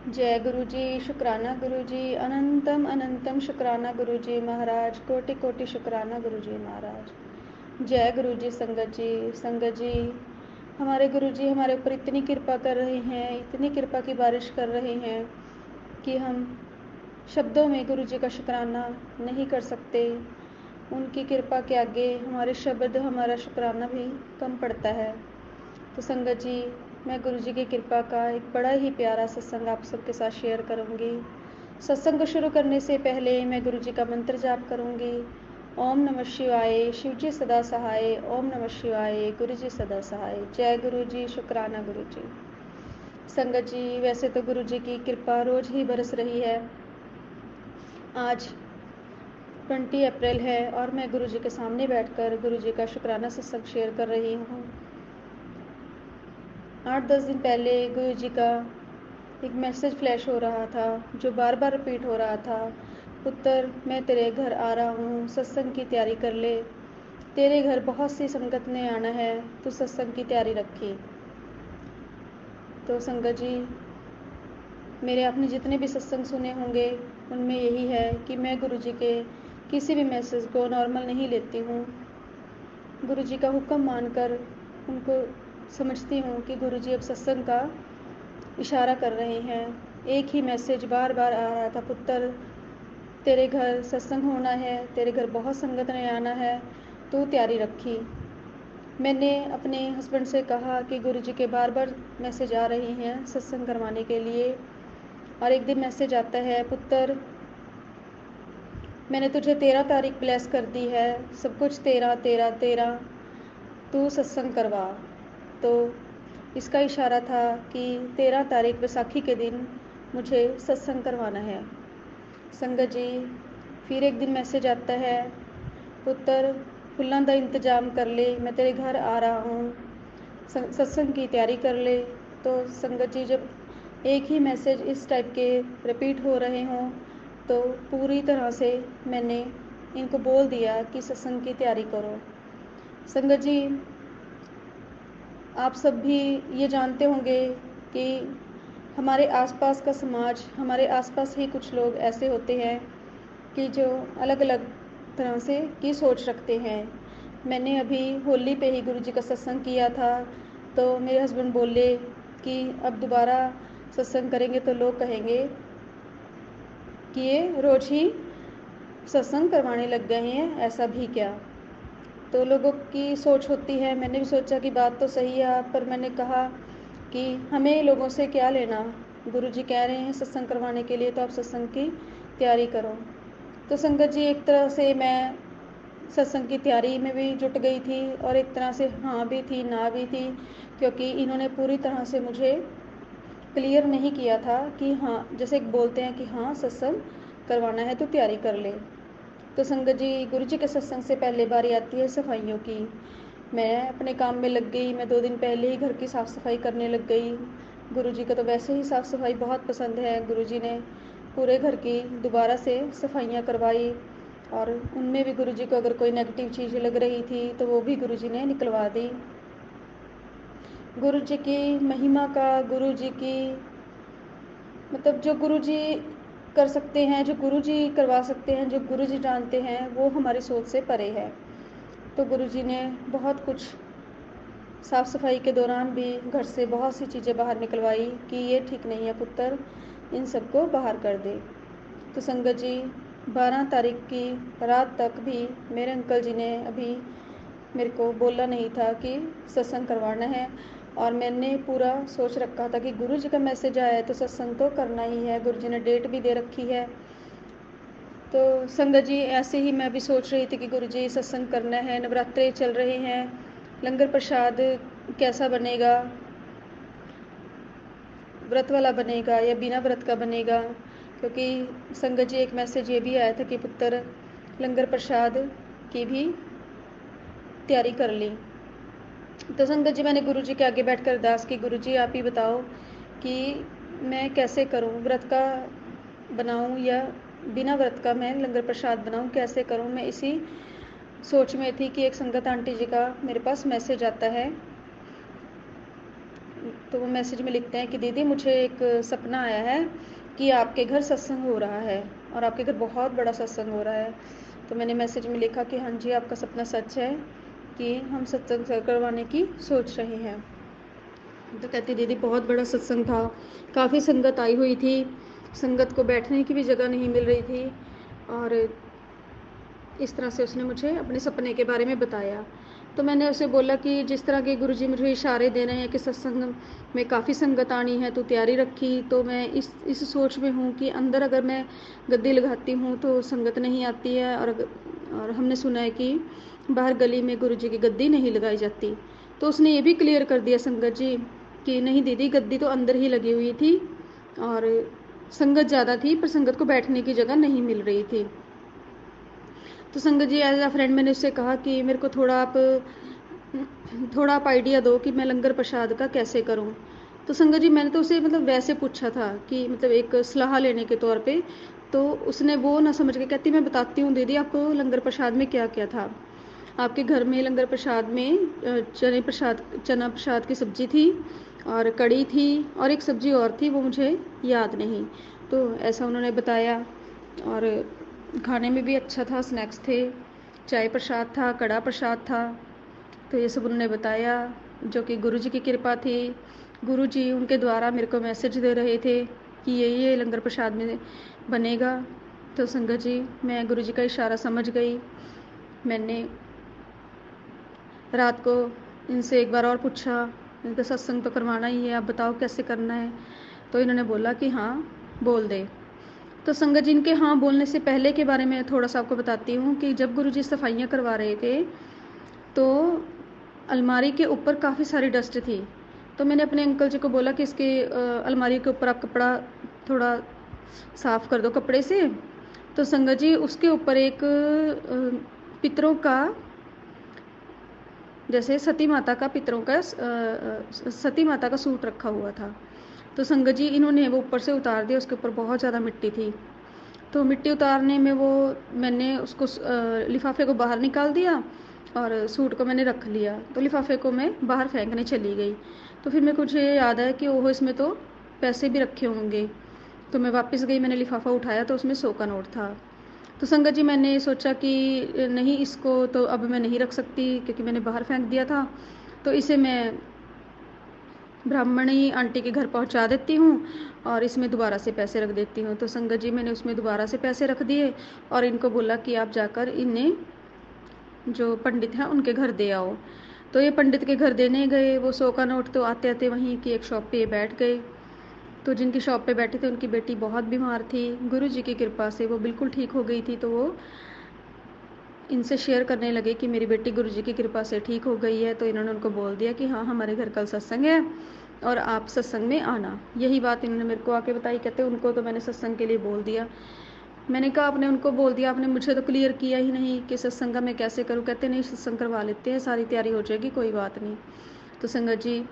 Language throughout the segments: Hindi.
जय गुरु जी, शुक्राना गुरु जी, अनंतम अनंतम शुक्राना गुरु जी महाराज, कोटि कोटि शुक्राना गुरु जी महाराज। जय गुरु जी। संगत जी हमारे गुरु जी हमारे ऊपर इतनी कृपा कर रहे हैं, इतनी कृपा की बारिश कर रहे हैं कि हम शब्दों में गुरु जी का शुक्राना नहीं कर सकते। उनकी कृपा के आगे हमारे शब्द, हमारा शुक्राना भी कम पड़ता है। तो संगत जी, मैं गुरु जी की कृपा का एक बड़ा ही प्यारा सत्संग आप सबके साथ शेयर करूँगी। सत्संग को शुरू करने से पहले मैं गुरु जी का मंत्र जाप करूँगी। ओम नमः शिवाय, शिव जी सदा सहाय। ओम नमः शिवाय, गुरु जी सदा सहाय। जय गुरु जी, शुक्राना गुरु जी। संगत जी, वैसे तो गुरु जी की कृपा रोज ही बरस रही है। आज 20 अप्रैल है और मैं गुरु जी के सामने बैठकर गुरु जी का शुक्राना सत्संग शेयर कर रही हूँ। 8-10 दिन पहले गुरु जी का एक मैसेज फ्लैश हो रहा था, जो बार बार रिपीट हो रहा था। पुत्र, मैं तेरे घर आ रहा हूँ, सत्संग की तैयारी कर ले। तेरे घर बहुत सी संगत ने आना है, तो सत्संग की तैयारी रखी। तो संगत जी, मेरे आपने जितने भी सत्संग सुने होंगे उनमें यही है कि मैं गुरु जी के किसी भी मैसेज को नॉर्मल नहीं लेती हूँ। गुरु जी का हुक्म मानकर उनको समझती हूँ कि गुरु जी अब सत्संग का इशारा कर रहे हैं। एक ही मैसेज बार बार आ रहा था, पुत्र तेरे घर सत्संग होना है, तेरे घर बहुत संगत ने आना है, तू तैयारी रखी। मैंने अपने हस्बैंड से कहा कि गुरु जी के बार बार मैसेज आ रही हैं सत्संग करवाने के लिए। और एक दिन मैसेज आता है, पुत्र मैंने तुझे 13 तारीख ब्लेस कर दी है, सब कुछ तेरा तेरा तेरा, तू सत्संग करवा। तो इसका इशारा था कि 13 तारीख बैसाखी के दिन मुझे सत्संग करवाना है। संगत जी, फिर एक दिन मैसेज आता है, पुत्र फुल्लां दा इंतजाम कर ले, मैं तेरे घर आ रहा हूँ, सत्संग की तैयारी कर ले। तो संगत जी, जब एक ही मैसेज इस टाइप के रिपीट हो रहे हों तो पूरी तरह से मैंने इनको बोल दिया कि सत्संग की तैयारी करो। संगत जी, आप सब भी ये जानते होंगे कि हमारे आसपास का समाज, हमारे आसपास ही कुछ लोग ऐसे होते हैं कि जो अलग अलग तरह से की सोच रखते हैं। मैंने अभी होली पे ही गुरु जी का सत्संग किया था, तो मेरे हस्बैंड बोले कि अब दोबारा सत्संग करेंगे तो लोग कहेंगे कि ये रोज़ ही सत्संग करवाने लग गए हैं, ऐसा भी क्या। तो लोगों की सोच होती है। मैंने भी सोचा कि बात तो सही है, पर मैंने कहा कि हमें लोगों से क्या लेना, गुरु जी कह रहे हैं सत्संग करवाने के लिए, तो आप सत्संग की तैयारी करो। तो संगत जी, एक तरह से मैं सत्संग की तैयारी में भी जुट गई थी और एक तरह से हाँ भी थी ना भी थी, क्योंकि इन्होंने पूरी तरह से मुझे क्लियर नहीं किया था कि हाँ, जैसे बोलते हैं कि हाँ सत्संग करवाना है तो तैयारी कर ले। तो संगत जी, गुरु जी के सत्संग से पहले बारी आती है सफाइयों की। मैं अपने काम में लग गई। मैं 2 दिन पहले ही घर की साफ़ सफाई करने लग गई। गुरु जी को तो वैसे ही साफ़ सफाई बहुत पसंद है। गुरु जी ने पूरे घर की दोबारा से सफाइयाँ करवाई और उनमें भी गुरु जी को अगर कोई नेगेटिव चीज़ लग रही थी तो वो भी गुरु जी ने निकलवा दी। गुरु जी की महिमा का, गुरु जी की मतलब जो गुरु जी कर सकते हैं, जो गुरु जी करवा सकते हैं, जो गुरु जी जानते हैं, वो हमारी सोच से परे है। तो गुरु जी ने बहुत कुछ साफ़ सफाई के दौरान भी घर से बहुत सी चीज़ें बाहर निकलवाई कि ये ठीक नहीं है पुत्र, इन सबको बाहर कर दे। तो संगत जी, 12 तारीख की रात तक भी मेरे अंकल जी ने अभी मेरे को बोला नहीं था कि सत्संग करवाना है। और मैंने पूरा सोच रखा था कि गुरु जी का मैसेज आया है तो सत्संग तो करना ही है, गुरु जी ने डेट भी दे रखी है। तो संगत जी, ऐसे ही मैं भी सोच रही थी कि गुरु जी सत्संग करना है, नवरात्रे चल रहे हैं, लंगर प्रसाद कैसा बनेगा, व्रत वाला बनेगा या बिना व्रत का बनेगा। क्योंकि संगत जी, एक मैसेज ये भी आया था कि पुत्र लंगर प्रसाद की भी तैयारी कर ली। तो संगत जी, मैंने गुरु जी के आगे बैठकर अरदास की, गुरु जी आप ही बताओ कि मैं कैसे करूं, व्रत का बनाऊं या बिना व्रत का मैं लंगर प्रसाद बनाऊं, कैसे करूं। मैं इसी सोच में थी कि एक संगत आंटी जी का मेरे पास मैसेज आता है। तो वो मैसेज में लिखते हैं कि दीदी मुझे एक सपना आया है कि आपके घर सत्संग हो रहा है और आपके घर बहुत बड़ा सत्संग हो रहा है। तो मैंने मैसेज में लिखा कि हाँ जी, आपका सपना सच है कि हम सत्संग करवाने की सोच रहे हैं। तो कहती दीदी बहुत बड़ा सत्संग था, काफ़ी संगत आई हुई थी, संगत को बैठने की भी जगह नहीं मिल रही थी। और इस तरह से उसने मुझे अपने सपने के बारे में बताया। तो मैंने उसे बोला कि जिस तरह के गुरुजी मुझे इशारे दे रहे हैं कि सत्संग में काफ़ी संगत आनी है, तो तैयारी रखी। तो मैं इस सोच में हूँ कि अंदर अगर मैं गद्दी लगाती हूँ तो संगत नहीं आती है, और हमने सुना है कि बाहर गली में गुरुजी की गद्दी नहीं लगाई जाती। तो उसने ये भी क्लियर कर दिया संगत जी कि नहीं दीदी, गद्दी तो अंदर ही लगी हुई थी और संगत ज़्यादा थी, पर संगत को बैठने की जगह नहीं मिल रही थी। तो संगत जी, एज अ फ्रेंड मैंने उससे कहा कि मेरे को थोड़ा आप आइडिया दो कि मैं लंगर प्रसाद का कैसे करूं। तो संगत जी, मैंने तो उसे मतलब वैसे पूछा था कि मतलब एक सलाह लेने के तौर पे। तो उसने वो ना समझ के कहती मैं बताती हूँ दीदी आपको लंगर प्रसाद में क्या क्या था। आपके घर में लंगर प्रसाद में चना प्रसाद की सब्जी थी और कड़ी थी और एक सब्जी और थी, वो मुझे याद नहीं। तो ऐसा उन्होंने बताया। और खाने में भी अच्छा था, स्नैक्स थे, चाय प्रसाद था, कड़ा प्रसाद था। तो ये सब उन्होंने बताया, जो कि गुरुजी की कृपा थी। गुरुजी उनके द्वारा मेरे को मैसेज दे रहे थे कि ये लंगर प्रसाद में बनेगा। तो संगत जी, मैं गुरुजी का इशारा समझ गई। मैंने रात को इनसे एक बार और पूछा, इनका सत्संग तो करवाना ही है, आप बताओ कैसे करना है। तो इन्होंने बोला कि हाँ बोल दे। तो संगत जी, इनके हाँ बोलने से पहले के बारे में थोड़ा सा आपको बताती हूँ कि जब गुरुजी सफाइयाँ करवा रहे थे तो अलमारी के ऊपर काफ़ी सारी डस्ट थी। तो मैंने अपने अंकल जी को बोला कि इसके अलमारी के ऊपर आप कपड़ा थोड़ा साफ़ कर दो कपड़े से। तो संगत जी, उसके ऊपर एक पितरों का, जैसे सती माता का सती माता का सूट रखा हुआ था। तो संगत जी, इन्होंने वो ऊपर से उतार दिया, उसके ऊपर बहुत ज़्यादा मिट्टी थी। तो मिट्टी उतारने में मैंने उसको लिफाफे को बाहर निकाल दिया और सूट को मैंने रख लिया। तो लिफाफे को मैं बाहर फेंकने चली गई। तो फिर मेरे को मुझे याद आया कि ओहो, इसमें तो पैसे भी रखे होंगे। तो मैं वापस गई, मैंने लिफाफा उठाया तो उसमें 100 का नोट था। तो संगत जी, मैंने सोचा कि नहीं, इसको तो अब मैं नहीं रख सकती क्योंकि मैंने बाहर फेंक दिया था। तो इसे मैं ब्राह्मणी आंटी के घर पहुंचा देती हूँ और इसमें दोबारा से पैसे रख देती हूँ। तो संगत जी, मैंने उसमें दोबारा से पैसे रख दिए और इनको बोला कि आप जाकर इन्हें, जो पंडित हैं उनके घर दे आओ। तो ये पंडित के घर देने गए। वो 100 का नोट तो आते आते वहीं की एक शॉप पे बैठ गए। तो जिनकी शॉप पे बैठे थे उनकी बेटी बहुत बीमार थी। गुरु जी की कृपा से वो बिल्कुल ठीक हो गई थी। तो वो इनसे शेयर करने लगे कि मेरी बेटी गुरु जी की कृपा से ठीक हो गई है। तो इन्होंने उनको बोल दिया कि हाँ, हमारे घर कल सत्संग है और आप सत्संग में आना। यही बात इन्होंने मेरे को आके बताई। कहते उनको तो मैंने सत्संग के लिए बोल दिया। मैंने कहा आपने उनको बोल दिया, आपने मुझे तो क्लियर किया ही नहीं कि सत्संग का मैं कैसे करूँ। कहते नहीं, सत्संग करवा लेते हैं, सारी तैयारी हो जाएगी, कोई बात नहीं। तो संगत जी,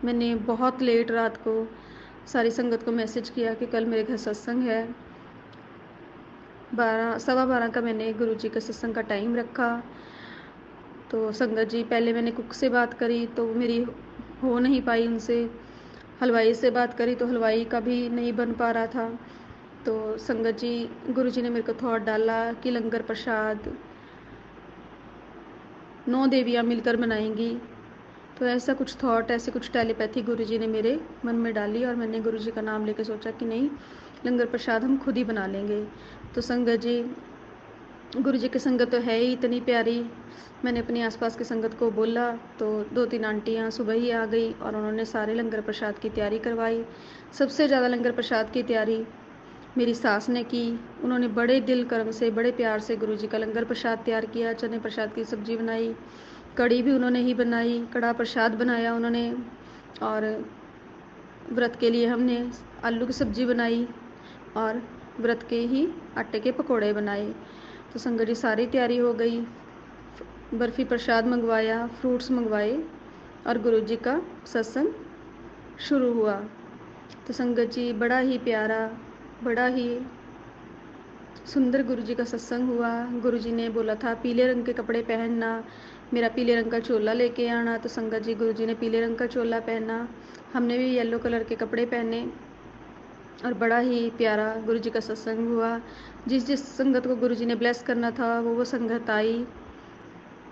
मैंने बहुत लेट रात को सारी संगत को मैसेज किया कि कल मेरे घर सत्संग है। 12 सवा 12 का मैंने गुरु जी के सत्संग का टाइम रखा। तो संगत जी, पहले मैंने कुक से बात करी तो मेरी हो नहीं पाई उनसे। हलवाई से बात करी तो हलवाई का भी नहीं बन पा रहा था। तो संगत जी, गुरु जी ने मेरे को थॉट डाला कि लंगर प्रसाद 9 देवियाँ मिलकर बनाएंगी। तो ऐसा कुछ थॉट, ऐसे कुछ टेलीपैथी गुरु जी ने मेरे मन में डाली और मैंने गुरु जी का नाम लेके सोचा कि नहीं, लंगर प्रसाद हम खुद ही बना लेंगे। तो संगत जी, गुरु जी की संगत तो है ही इतनी प्यारी। मैंने अपने आसपास की संगत को बोला तो 2-3 आंटियाँ सुबह ही आ गई और उन्होंने सारे लंगर प्रसाद की तैयारी करवाई। सबसे ज़्यादा लंगर प्रसाद की तैयारी मेरी सास ने की। उन्होंने बड़े दिल कर्म से, बड़े प्यार से गुरु जी का लंगर प्रसाद तैयार किया। चने प्रसाद की सब्जी बनाई, कड़ी भी उन्होंने ही बनाई, कड़ा प्रसाद बनाया उन्होंने, और व्रत के लिए हमने आलू की सब्जी बनाई और व्रत के ही आटे के पकोड़े बनाए। तो संगत जी, सारी तैयारी हो गई। बर्फ़ी प्रसाद मंगवाया, फ्रूट्स मंगवाए और गुरु जी का सत्संग शुरू हुआ। तो संगत जी, बड़ा ही प्यारा, बड़ा ही सुंदर गुरु जी का सत्संग हुआ। गुरु जी ने बोला था पीले रंग के कपड़े पहनना, मेरा पीले रंग का चोला लेके आना। तो संगत जी गुरुजी ने पीले रंग का चोला पहना, हमने भी येलो कलर के कपड़े पहने और बड़ा ही प्यारा गुरुजी का सत्संग हुआ। जिस जिस संगत को गुरुजी ने ब्लेस करना था वो संगत आई।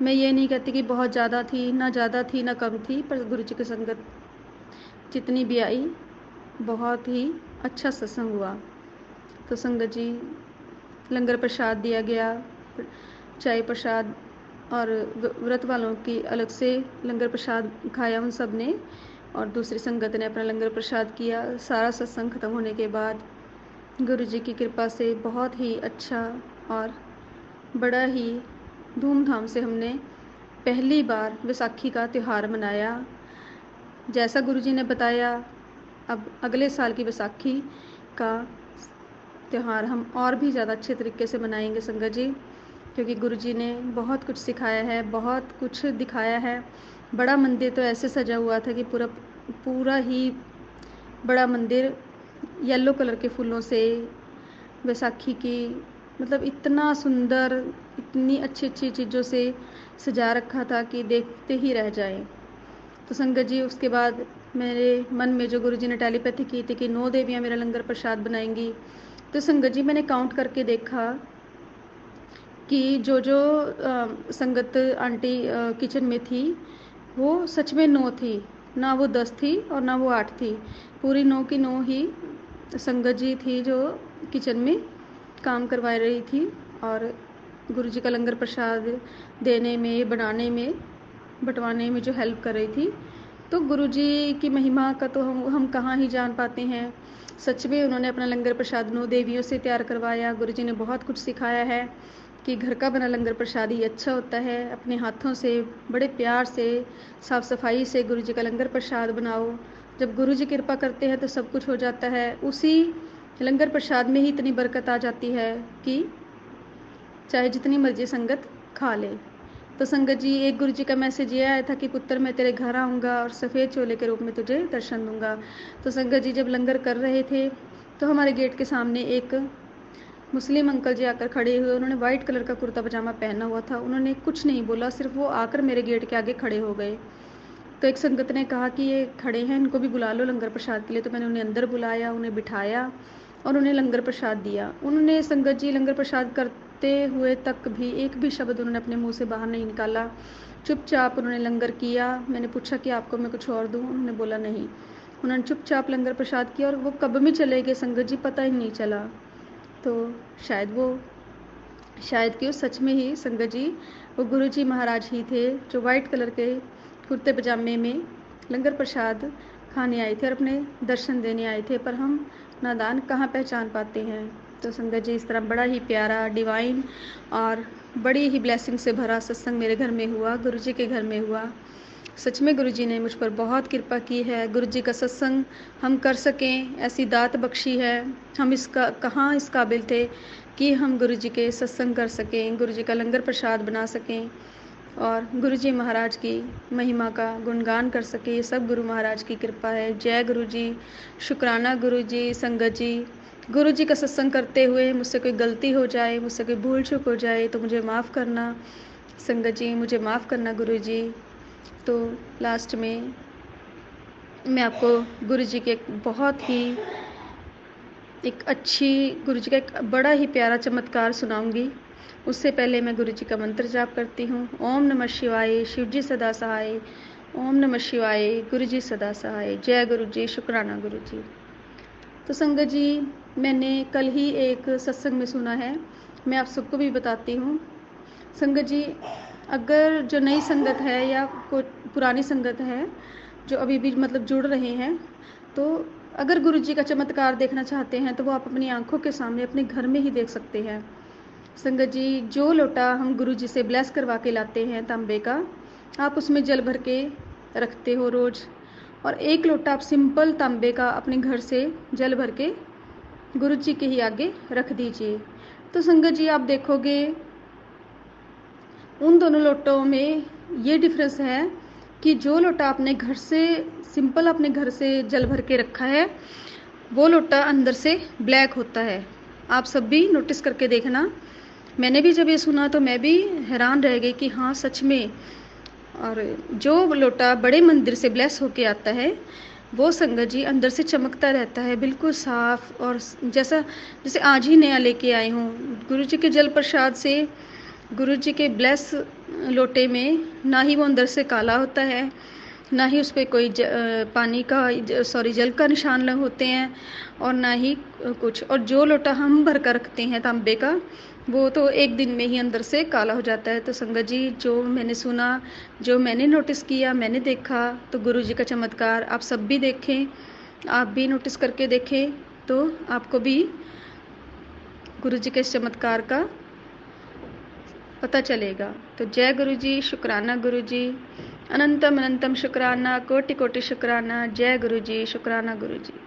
मैं ये नहीं कहती कि बहुत ज़्यादा थी, ना ज़्यादा थी ना कम थी, पर गुरुजी की संगत जितनी भी आई बहुत ही अच्छा सत्संग हुआ। तो संगत जी लंगर प्रसाद दिया गया, चाय प्रसाद, और व्रत वालों की अलग से लंगर प्रसाद खाया उन सब ने, और दूसरी संगत ने अपना लंगर प्रसाद किया। सारा सत्संग ख़त्म होने के बाद गुरुजी की कृपा से बहुत ही अच्छा और बड़ा ही धूमधाम से हमने पहली बार वैसाखी का त्यौहार मनाया। जैसा गुरुजी ने बताया, अब अगले साल की वैसाखी का त्यौहार हम और भी ज़्यादा अच्छे तरीके से मनाएंगे संगत जी, क्योंकि गुरुजी ने बहुत कुछ सिखाया है, बहुत कुछ दिखाया है। बड़ा मंदिर तो ऐसे सजा हुआ था कि पूरा ही बड़ा मंदिर येलो कलर के फूलों से वैसाखी की, मतलब इतना सुंदर, इतनी अच्छी अच्छी चीज़ों से सजा रखा था कि देखते ही रह जाए। तो संगत जी उसके बाद मेरे मन में जो गुरुजी ने टेलीपैथी की थी कि 9 देवियाँ मेरा लंगर प्रसाद बनाएंगी, तो संगत जी मैंने काउंट करके देखा कि जो संगत आंटी किचन में थी वो सच में 9 थी, ना वो 10 थी और ना वो 8 थी। पूरी 9 की 9 ही संगत जी थी जो किचन में काम करवा रही थी और गुरुजी का लंगर प्रसाद देने में, बनाने में, बंटवाने में जो हेल्प कर रही थी। तो गुरुजी की महिमा का तो हम कहाँ ही जान पाते हैं। सच में उन्होंने अपना लंगर प्रसाद 9 देवियों से तैयार करवाया। गुरुजी ने बहुत कुछ सिखाया है कि घर का बना लंगर प्रसाद ही अच्छा होता है। अपने हाथों से बड़े प्यार से, साफ़ सफाई से गुरुजी का लंगर प्रसाद बनाओ। जब गुरुजी कृपा करते हैं तो सब कुछ हो जाता है। उसी लंगर प्रसाद में ही इतनी बरकत आ जाती है कि चाहे जितनी मर्जी संगत खा ले। तो संगत जी एक गुरुजी का मैसेज ये आया था कि पुत्र मैं तेरे घर आऊँगा और सफ़ेद चोले के रूप में तुझे दर्शन दूंगा। तो संगत जी जब लंगर कर रहे थे तो हमारे गेट के सामने एक मुस्लिम अंकल जी आकर खड़े हुए। उन्होंने वाइट कलर का कुर्ता पजामा पहना हुआ था। उन्होंने कुछ नहीं बोला, सिर्फ वो आकर मेरे गेट के आगे खड़े हो गए। तो एक संगत ने कहा कि ये खड़े हैं, इनको भी बुला लो लंगर प्रसाद के लिए। तो मैंने उन्हें अंदर बुलाया, उन्हें बिठाया और उन्हें लंगर प्रसाद दिया। उन्होंने संगत जी लंगर प्रसाद करते हुए तक भी एक भी शब्द उन्होंने अपने मुंह से बाहर नहीं निकाला। चुपचाप उन्होंने लंगर किया। मैंने पूछा कि आपको मैं कुछ और दूँ? उन्होंने बोला नहीं। उन्होंने चुपचाप लंगर प्रसाद किया और वो कब में चले गए संगत जी पता ही नहीं चला। तो शायद कि सच में ही संगत जी वो गुरुजी महाराज ही थे जो वाइट कलर के कुर्ते पजामे में लंगर प्रसाद खाने आए थे और अपने दर्शन देने आए थे, पर हम नादान कहाँ पहचान पाते हैं। तो संगत जी इस तरह बड़ा ही प्यारा, डिवाइन और बड़ी ही ब्लेसिंग से भरा सत्संग मेरे घर में हुआ, गुरुजी के घर में हुआ। सच में गुरुजी ने मुझ पर बहुत कृपा की है। गुरुजी का सत्संग हम कर सकें ऐसी दात बख्शी है। हम कहाँ इस काबिल थे कि हम गुरुजी के सत्संग कर सकें, गुरुजी का लंगर प्रसाद बना सकें और गुरुजी महाराज की महिमा का गुणगान कर सके। ये सब गुरु महाराज की कृपा है। जय गुरुजी, शुक्राना गुरुजी। संगत जी गुरुजी का सत्संग करते हुए मुझसे कोई गलती हो जाए, मुझसे कोई भूल चूक हो जाए तो मुझे माफ़ करना संगत जी, मुझे माफ़ करना गुरुजी। तो लास्ट में मैं आपको गुरुजी के बहुत ही गुरुजी का एक बड़ा ही प्यारा चमत्कार सुनाऊंगी। उससे पहले मैं गुरुजी का मंत्र जाप करती हूँ। ओम नमः शिवाय, शिवजी सदा सहाय। ओम नमः शिवाय, गुरुजी सदा सहाय। जय गुरुजी, शुक्राना गुरुजी। तो संगत जी मैंने कल ही एक सत्संग में सुना है, मैं आप सबको भी बताती हूँ। संगत जी अगर जो नई संगत है या कोई पुरानी संगत है जो अभी भी मतलब जुड़ रहे हैं, तो अगर गुरुजी का चमत्कार देखना चाहते हैं तो वो आप अपनी आंखों के सामने अपने घर में ही देख सकते हैं। संगत जी जो लोटा हम गुरुजी से ब्लेस करवा के लाते हैं तांबे का, आप उसमें जल भर के रखते हो रोज़, और एक लोटा आप सिंपल तांबे का अपने घर से जल भर के गुरुजी के ही आगे रख दीजिए। तो संगत जी आप देखोगे उन दोनों लोटों में ये डिफरेंस है कि जो लोटा आपने घर से सिंपल अपने घर से जल भर के रखा है वो लोटा अंदर से ब्लैक होता है। आप सब भी नोटिस करके देखना। मैंने भी जब ये सुना तो मैं भी हैरान रह गई कि हाँ सच में और जो लोटा बड़े मंदिर से ब्लेस होके आता है वो संगत जी अंदर से चमकता रहता है, बिल्कुल साफ, और जैसा जैसे आज ही नया लेके आई हूँ। गुरु जी के जल प्रसाद से, गुरु जी के ब्लेस लोटे में ना ही वो अंदर से काला होता है, ना ही उस पर कोई पानी का जल का निशान होते हैं, और ना ही कुछ। और जो लोटा हम भर कर रखते हैं तांबे का, वो तो एक दिन में ही अंदर से काला हो जाता है। तो संगत जी, जो मैंने सुना, जो मैंने नोटिस किया, मैंने देखा, तो गुरु जी का चमत्कार आप सब भी देखें, आप भी नोटिस करके देखें, तो आपको भी गुरु जी के चमत्कार का पता चलेगा। तो जय गुरु जी, शुक्राना गुरु जी, अनंतम अनंतम शुक्राना, कोटि कोटि शुक्राना। जय गुरु जी, शुक्राना गुरु जी।